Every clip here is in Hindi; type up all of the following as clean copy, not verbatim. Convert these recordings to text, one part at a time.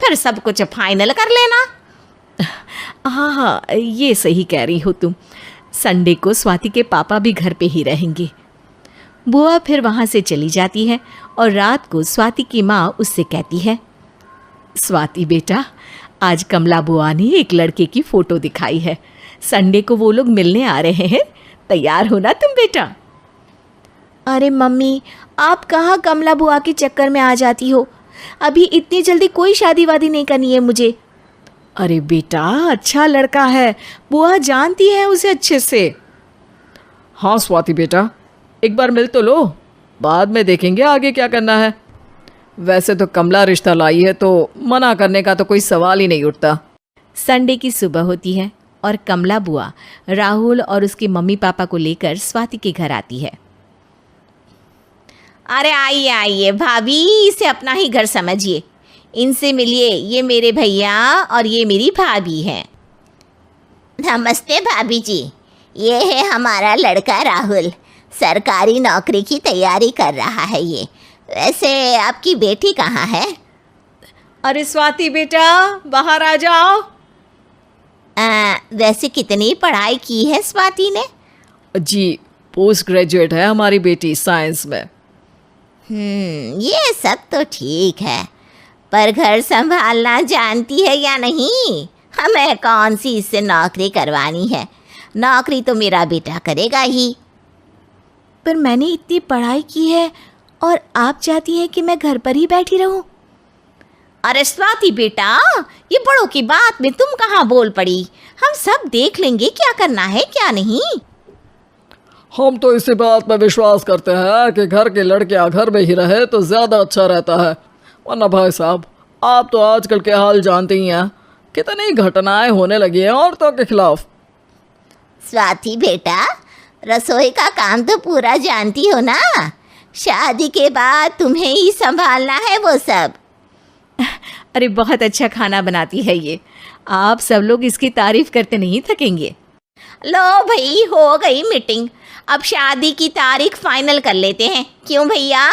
फिर सब कुछ फाइनल कर लेना। हाँ हाँ, ये सही कह रही हो तुम। संडे को स्वाति के पापा भी घर पे ही रहेंगे। बुआ फिर वहाँ से चली जाती है और रात को स्वाति की माँ उससे कहती है, स्वाति बेटा, आज कमला बुआ ने एक लड़के की फ़ोटो दिखाई है। संडे को वो लोग मिलने आ रहे हैं, तैयार हो ना तुम बेटा। अरे मम्मी, आप कहाँ कमला बुआ के चक्कर में आ जाती हो। अभी इतनी जल्दी कोई शादी वादी नहीं करनी है मुझे। अरे बेटा, अच्छा लड़का है, बुआ जानती है उसे अच्छे से। हाँ स्वाति बेटा, एक बार मिल तो लो, बाद में देखेंगे आगे क्या करना है। वैसे तो कमला रिश्ता लाई है तो मना करने का तो कोई सवाल ही नहीं उठता। संडे की सुबह होती है और कमला बुआ राहुल और उसके मम्मी पापा को लेकर स्वाति के घर आती है। अरे आइए आइए भाभी, इसे अपना ही घर समझिए। इनसे मिलिए, ये मेरे भैया और ये मेरी भाभी हैं। नमस्ते भाभी जी, ये है हमारा लड़का राहुल, सरकारी नौकरी की तैयारी कर रहा है ये। वैसे आपकी बेटी कहाँ है? अरे स्वाति बेटा, बाहर आ जाओ। वैसे कितनी पढ़ाई की है स्वाति ने? जी, पोस्ट ग्रेजुएट है हमारी बेटी साइंस में। ये सब तो ठीक है, पर घर संभालना जानती है या नहीं? हमें कौन सी इससे नौकरी करवानी है, नौकरी तो मेरा बेटा करेगा ही। पर मैंने इतनी पढ़ाई की है और आप चाहती हैं कि मैं घर पर ही बैठी रहूं? अरे स्वाति बेटा, ये बड़ों की बात में तुम कहाँ बोल पड़ी। हम सब देख लेंगे क्या करना है क्या नहीं। हम तो इसी बात में विश्वास करते हैं कि घर के लड़कियां घर में ही रहे तो ज़्यादा अच्छा रहता है। वरना भाई साहब, आप तो आजकल के हाल जानते ही हैं, कितनी घटनाएं होने लगी हैं औरतों के खिलाफ। स्वाति बेटा, रसोई का काम तो पूरा जानती हो ना? शादी के बाद तुम्हें ही संभालना है वो सब। अरे बहुत अच्छा खाना बनाती है ये, आप सब लोग इसकी तारीफ करते नहीं थकेंगे। लो भाई, हो गई मीटिंग, अब शादी की तारीख फाइनल कर लेते हैं। क्यों भैया?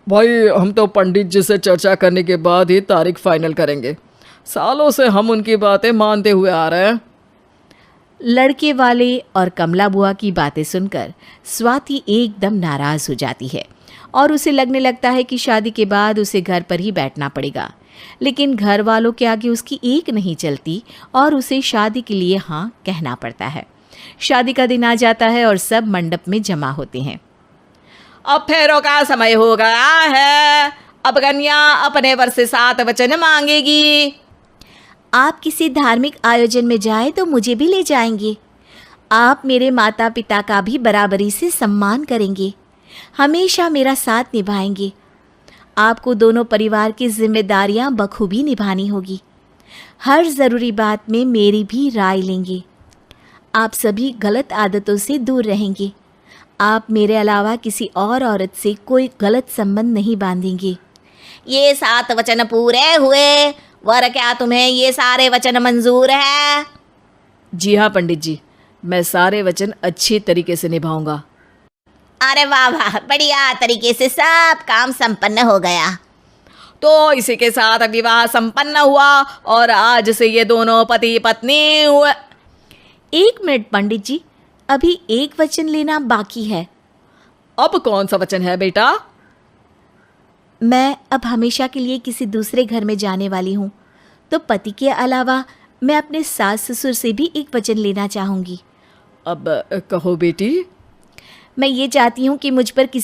भाई, हम तो पंडित जी से चर्चा करने के बाद ही तारीख फाइनल करेंगे। सालों से हम उनकी बातें मानते हुए आ रहे हैं। लड़के वाले और कमला बुआ की बातें सुनकर स्वाति एकदम नाराज़ हो जाती है और उसे लगने लगता है कि शादी के बाद उसे घर पर ही बैठना पड़ेगा। लेकिन घर वालों के आगे उसकी एक नहीं चलती और उसे शादी के लिए हाँ कहना पड़ता है। शादी का दिन आ जाता है और सब मंडप में जमा होते हैं। अब फेरों का समय हो गया है, अब कन्या अपने वर से 7 वचन मांगेगी। आप किसी धार्मिक आयोजन में जाए तो मुझे भी ले जाएंगे। आप मेरे माता पिता का भी बराबरी से सम्मान करेंगे, हमेशा मेरा साथ निभाएंगे। आपको दोनों परिवार की जिम्मेदारियां बखूबी निभानी होगी। हर ज़रूरी बात में मेरी भी राय लेंगे। आप सभी गलत आदतों से दूर रहेंगे। आप मेरे अलावा किसी और औरत से कोई गलत संबंध नहीं बांधेंगे। ये 7 वचन पूरे हुए, वर क्या तुम्हें ये सारे वचन मंजूर है? जी हाँ पंडित जी, मैं सारे वचन अच्छी तरीके से निभाऊंगा। अरे वाह वाह, बढ़िया तरीके से सब काम संपन्न हो गया। तो इसी के साथ विवाह संपन्न हुआ और आज से ये दोनों पति पत्नी हुए। 1 मिनट पंडित जी, अभी एक वचन लेना बाकी है। अब कौन सा वचन है बेटा? मैं अब हमेशा के लिए किसी दूसरे घर में जाने वाली हूँ, तो पति के अलावा मैं अपने सास ससुर से भी एक वचन लेना चाहूँगी। अब कहो बेटी। मैं ये चाहती हूँ कि मुझ पर किसी